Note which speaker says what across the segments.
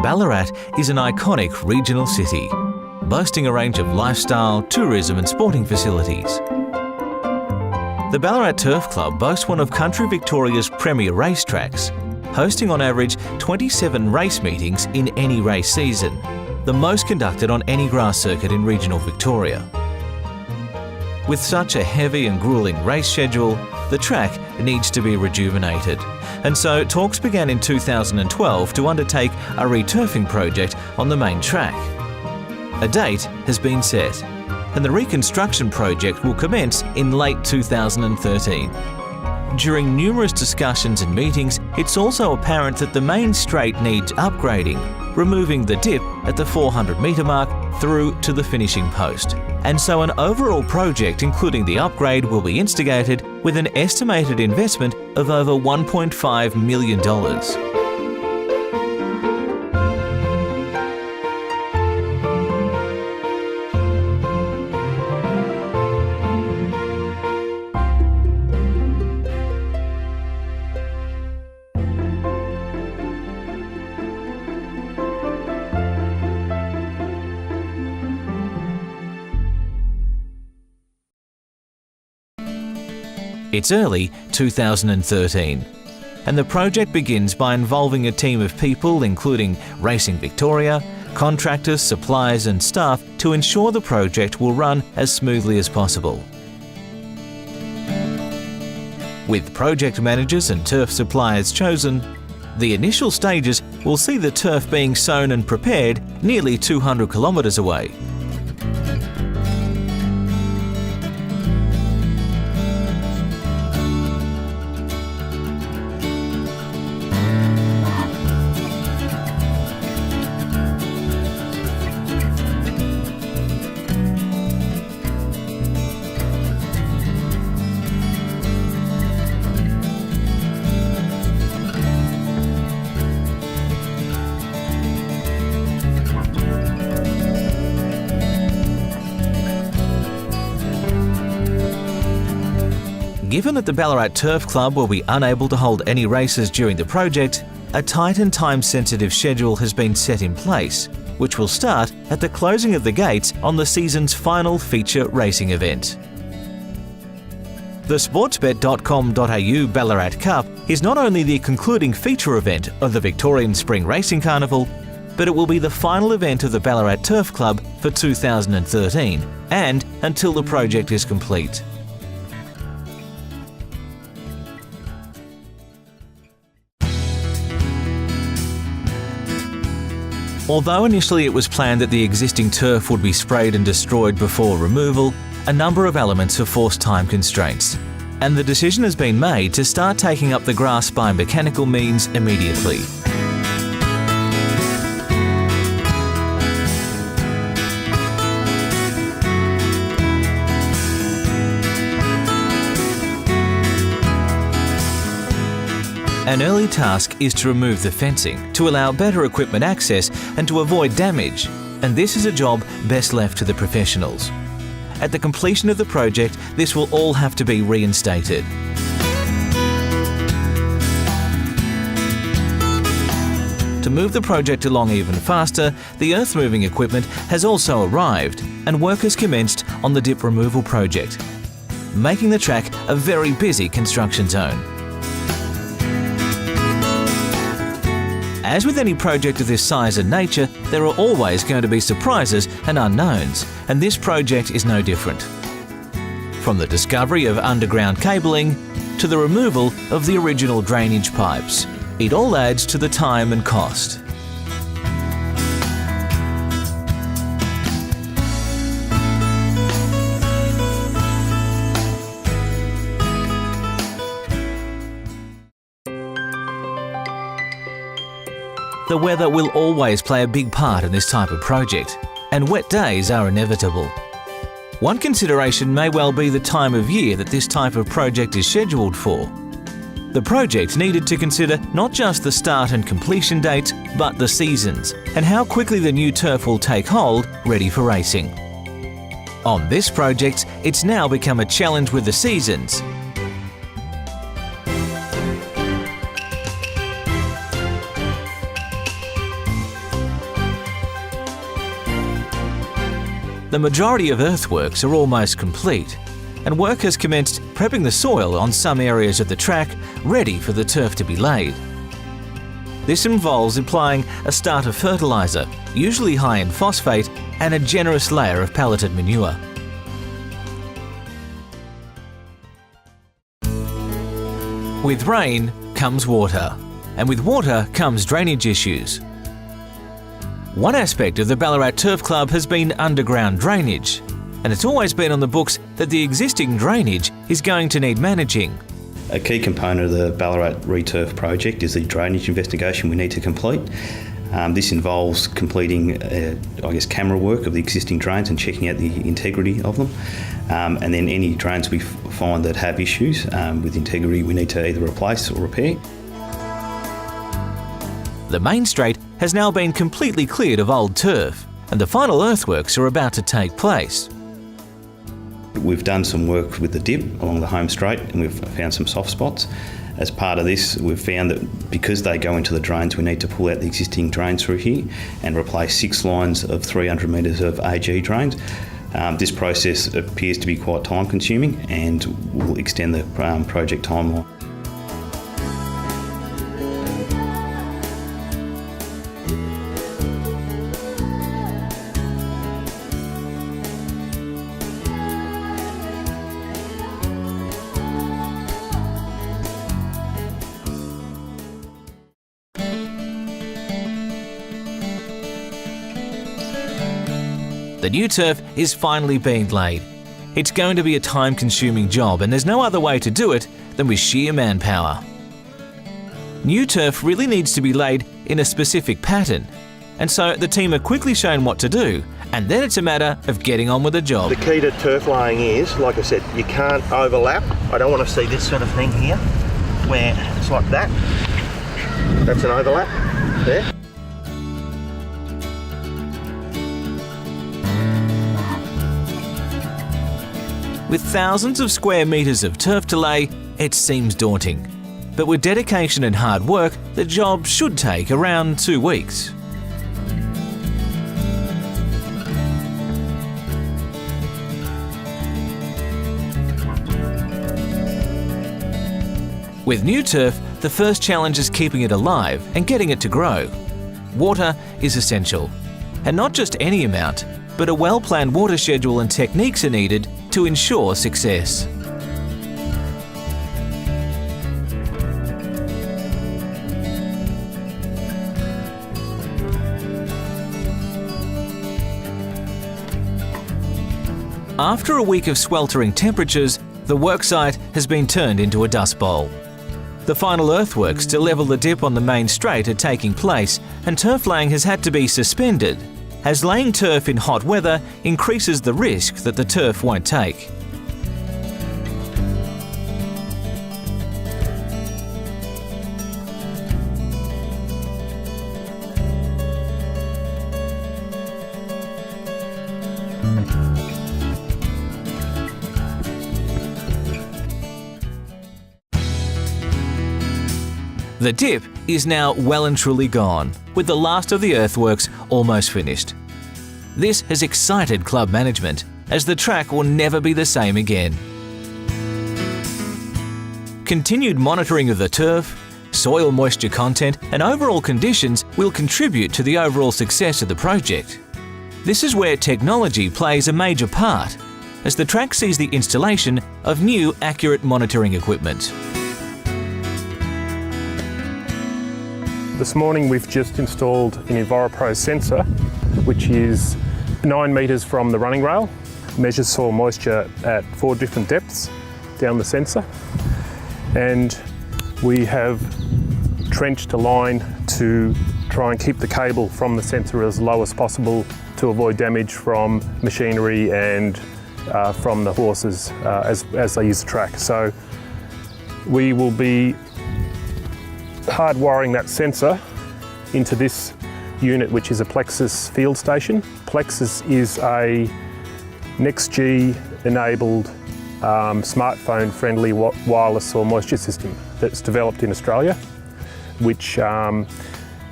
Speaker 1: Ballarat is an iconic regional city, boasting a range of lifestyle, tourism and sporting facilities. The Ballarat Turf Club boasts one of country Victoria's premier racetracks, hosting on average 27 race meetings in any race season, the most conducted on any grass circuit in regional Victoria. With such a heavy and gruelling race schedule, the track needs to be rejuvenated. And so talks began in 2012 to undertake a returfing project on the main track. A date has been set, and the reconstruction project will commence in late 2013. During numerous discussions and meetings, it's also apparent that the main straight needs upgrading, removing the dip at the 400-metre mark through to the finishing post. And so an overall project including the upgrade will be instigated with an estimated investment of over $1.5 million. It's early 2013, and the project begins by involving a team of people including Racing Victoria, contractors, suppliers and staff to ensure the project will run as smoothly as possible. With project managers and turf suppliers chosen, the initial stages will see the turf being sown and prepared nearly 200 kilometres away. Given that the Ballarat Turf Club will be unable to hold any races during the project, a tight and time-sensitive schedule has been set in place, which will start at the closing of the gates on the season's final feature racing event. The sportsbet.com.au Ballarat Cup is not only the concluding feature event of the Victorian Spring Racing Carnival, but it will be the final event of the Ballarat Turf Club for 2013 and until the project is complete. Although initially it was planned that the existing turf would be sprayed and destroyed before removal, a number of elements have forced time constraints, and the decision has been made to start taking up the grass by mechanical means immediately. An early task is to remove the fencing to allow better equipment access and to avoid damage, and this is a job best left to the professionals. At the completion of the project, this will all have to be reinstated. To move the project along even faster, the earth-moving equipment has also arrived and work has commenced on the dip removal project, making the track a very busy construction zone. As with any project of this size and nature, there are always going to be surprises and unknowns, and this project is no different. From the discovery of underground cabling to the removal of the original drainage pipes, it all adds to the time and cost. The weather will always play a big part in this type of project, and wet days are inevitable. One consideration may well be the time of year that this type of project is scheduled for. The project needed to consider not just the start and completion dates, but the seasons, and how quickly the new turf will take hold, ready for racing. On this project, it's now become a challenge with the seasons. The majority of earthworks are almost complete, and work has commenced prepping the soil on some areas of the track ready for the turf to be laid. This involves applying a starter fertiliser, usually high in phosphate, and a generous layer of pelleted manure. With rain comes water, and with water comes drainage issues. One aspect of the Ballarat Turf Club has been underground drainage, and it's always been on the books that the existing drainage is going to need managing.
Speaker 2: A key component of the Ballarat Returf project is the drainage investigation we need to complete. This involves completing, camera work of the existing drains and checking out the integrity of them. And then any drains we find that have issues with integrity, we need to either replace or repair.
Speaker 1: The main straight has now been completely cleared of old turf, and the final earthworks are about to take place.
Speaker 2: We've done some work with the dip along the home straight, and we've found some soft spots. As part of this, we've found that because they go into the drains, we need to pull out the existing drains through here and replace 6 lines of 300 metres of AG drains. This process appears to be quite time consuming and will extend the project timeline.
Speaker 1: The new turf is finally being laid. It's going to be a time-consuming job, and there's no other way to do it than with sheer manpower. New turf really needs to be laid in a specific pattern, and so the team are quickly shown what to do, and then it's a matter of getting on with the job.
Speaker 3: The key to turf laying is, like I said, you can't overlap. I don't want to see this sort of thing here, where it's like that. That's an overlap there.
Speaker 1: With thousands of square metres of turf to lay, it seems daunting. But with dedication and hard work, the job should take around 2 weeks. With new turf, the first challenge is keeping it alive and getting it to grow. Water is essential. And not just any amount, but a well-planned water schedule and techniques are needed to ensure success. After a week of sweltering temperatures, the worksite has been turned into a dust bowl. The final earthworks to level the dip on the main straight are taking place, and turf laying has had to be suspended, as laying turf in hot weather increases the risk that the turf won't take. The dip is now well and truly gone, with the last of the earthworks almost finished. This has excited club management, as the track will never be the same again. Continued monitoring of the turf, soil moisture content and overall conditions will contribute to the overall success of the project. This is where technology plays a major part, as the track sees the installation of new accurate monitoring equipment.
Speaker 4: This morning we've just installed an EnviroPro sensor, which is 9 metres from the running rail, measures soil moisture at 4 different depths down the sensor, and we have trenched a line to try and keep the cable from the sensor as low as possible to avoid damage from machinery and from the horses as they use the track. So we will be hardwiring that sensor into this unit, which is a Plexus field station. Plexus is a NextG enabled smartphone friendly wireless soil moisture system that's developed in Australia, which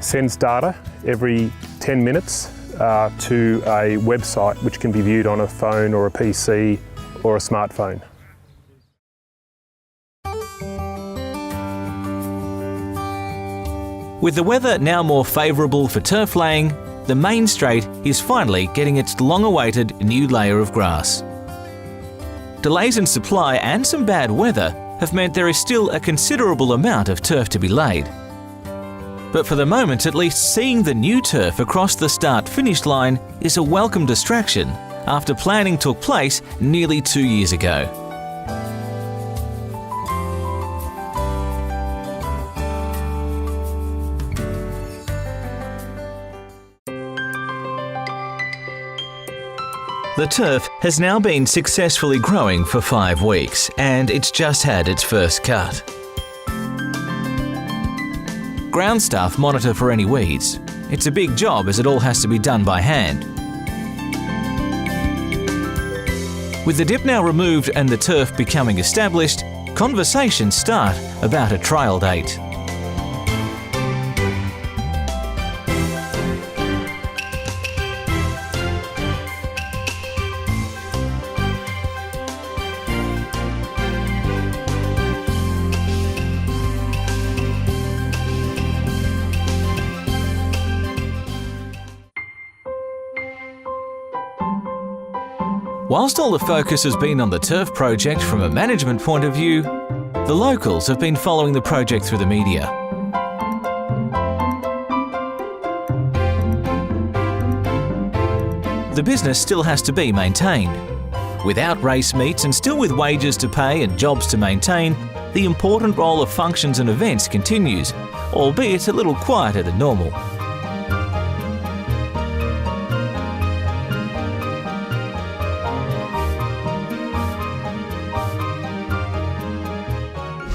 Speaker 4: sends data every 10 minutes to a website which can be viewed on a phone or a PC or a smartphone.
Speaker 1: With the weather now more favourable for turf laying, the main straight is finally getting its long-awaited new layer of grass. Delays in supply and some bad weather have meant there is still a considerable amount of turf to be laid. But for the moment, at least, seeing the new turf across the start-finish line is a welcome distraction after planning took place nearly 2 years ago. The turf has now been successfully growing for 5 weeks, and it's just had its first cut. Ground staff monitor for any weeds. It's a big job as it all has to be done by hand. With the dip now removed and the turf becoming established, conversations start about a trial date. Whilst all the focus has been on the turf project from a management point of view, the locals have been following the project through the media. The business still has to be maintained. Without race meets and still with wages to pay and jobs to maintain, the important role of functions and events continues, albeit a little quieter than normal.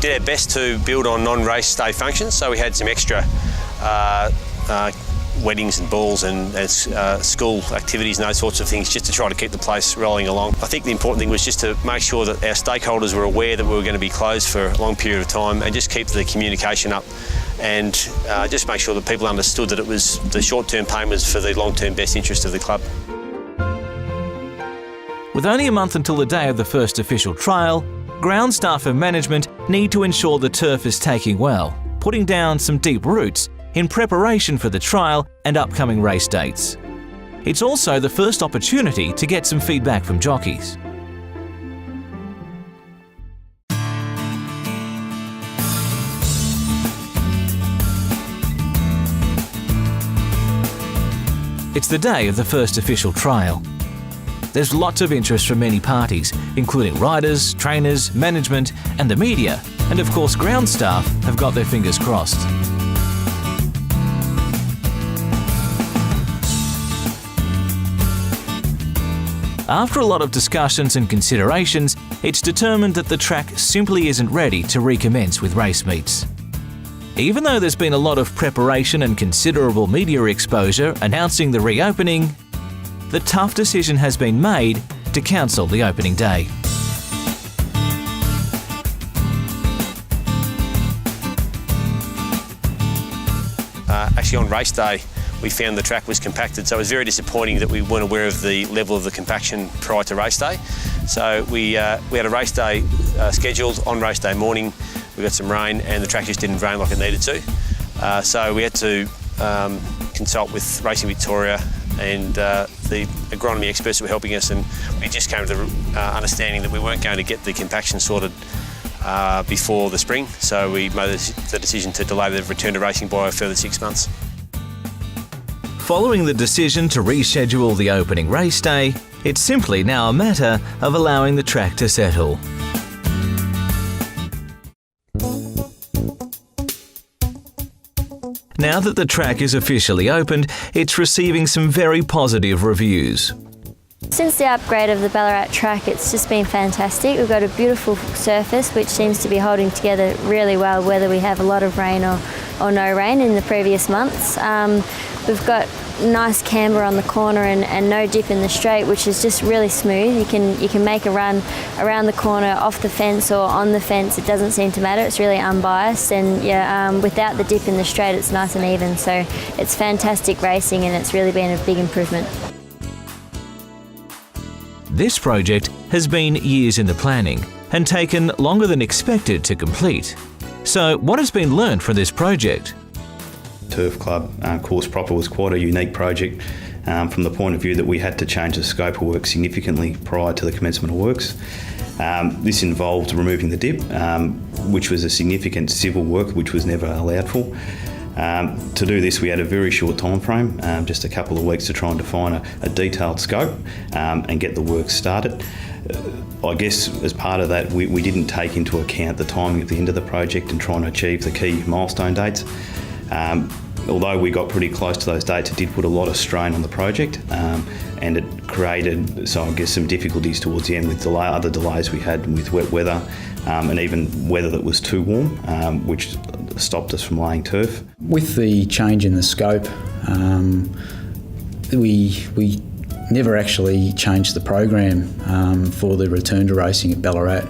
Speaker 5: Did our best to build on non-race day functions, so we had some extra weddings and balls and school activities and those sorts of things just to try to keep the place rolling along. I think the important thing was just to make sure that our stakeholders were aware that we were going to be closed for a long period of time and just keep the communication up and just make sure that people understood that it was the short-term pain was for the long-term best interest of the club.
Speaker 1: With only a month until the day of the first official trial, ground staff and management need to ensure the turf is taking well, putting down some deep roots in preparation for the trial and upcoming race dates. It's also the first opportunity to get some feedback from jockeys. It's the day of the first official trial. There's lots of interest from many parties, including riders, trainers, management and the media, and of course ground staff have got their fingers crossed. After a lot of discussions and considerations, it's determined that the track simply isn't ready to recommence with race meets. Even though there's been a lot of preparation and considerable media exposure announcing the reopening, the tough decision has been made to cancel the opening day.
Speaker 5: Actually on race day we found the track was compacted, so it was very disappointing that we weren't aware of the level of the compaction prior to race day. So we had a race day scheduled on race day morning. We got some rain and the track just didn't drain like it needed to. So we had to consult with Racing Victoria and the agronomy experts who were helping us, and we just came to the understanding that we weren't going to get the compaction sorted before the spring, so we made the decision to delay the return to racing by a further 6 months.
Speaker 1: Following the decision to reschedule the opening race day, it's simply now a matter of allowing the track to settle. Now that the track is officially opened, it's receiving some very positive reviews.
Speaker 6: Since the upgrade of the Ballarat track, it's just been fantastic. We've got a beautiful surface which seems to be holding together really well, whether we have a lot of rain or no rain in the previous months. We've got nice camber on the corner and no dip in the straight, which is just really smooth. You can make a run around the corner, off the fence or on the fence. It doesn't seem to matter. It's really unbiased, and without the dip in the straight, it's nice and even. So it's fantastic racing, and it's really been a big improvement.
Speaker 1: This project has been years in the planning and taken longer than expected to complete. So what has been learned from this project?
Speaker 2: Turf Club Course Proper was quite a unique project from the point of view that we had to change the scope of work significantly prior to the commencement of works. This involved removing the dip, which was a significant civil work which was never allowed for. To do this, we had a very short time frame, just a couple of weeks to try and define a detailed scope and get the work started. I guess as part of that, we didn't take into account the timing of the end of the project and trying to achieve the key milestone dates. Although we got pretty close to those dates, it did put a lot of strain on the project, and it created, some difficulties towards the end with other delays we had with wet weather and even weather that was too warm, which stopped us from laying turf.
Speaker 7: With the change in the scope, we never actually changed the program for the return to racing at Ballarat.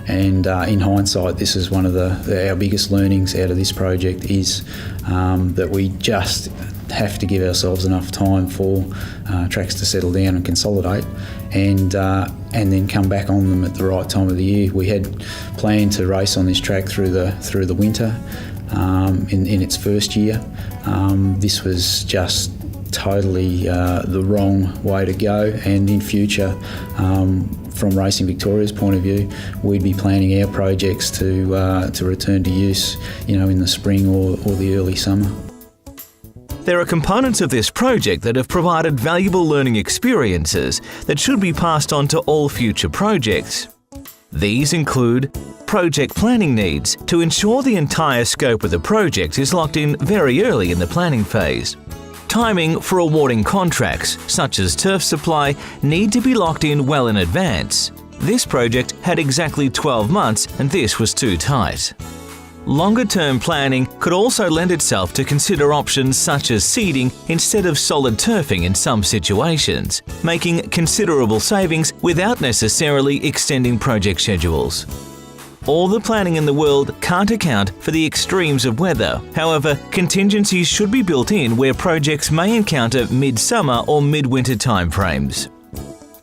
Speaker 7: And in hindsight, this is one of our biggest learnings out of this project is that we just have to give ourselves enough time for tracks to settle down and consolidate, and then come back on them at the right time of the year. We had planned to race on this track through the winter in its first year. This was just totally the wrong way to go, and in future, from Racing Victoria's point of view, we'd be planning our projects to return to use, in the spring or the early summer.
Speaker 1: There are components of this project that have provided valuable learning experiences that should be passed on to all future projects. These include project planning needs to ensure the entire scope of the project is locked in very early in the planning phase. Timing for awarding contracts, such as turf supply, need to be locked in well in advance. This project had exactly 12 months and this was too tight. Longer-term planning could also lend itself to consider options such as seeding instead of solid turfing in some situations, making considerable savings without necessarily extending project schedules. All the planning in the world can't account for the extremes of weather. However, contingencies should be built in where projects may encounter mid-summer or mid-winter timeframes.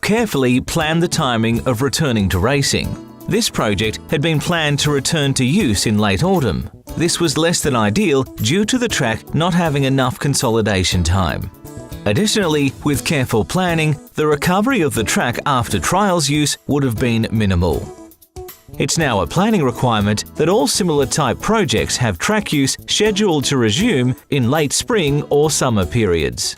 Speaker 1: Carefully plan the timing of returning to racing. This project had been planned to return to use in late autumn. This was less than ideal due to the track not having enough consolidation time. Additionally, with careful planning, the recovery of the track after trials use would have been minimal. It's now a planning requirement that all similar type projects have track use scheduled to resume in late spring or summer periods.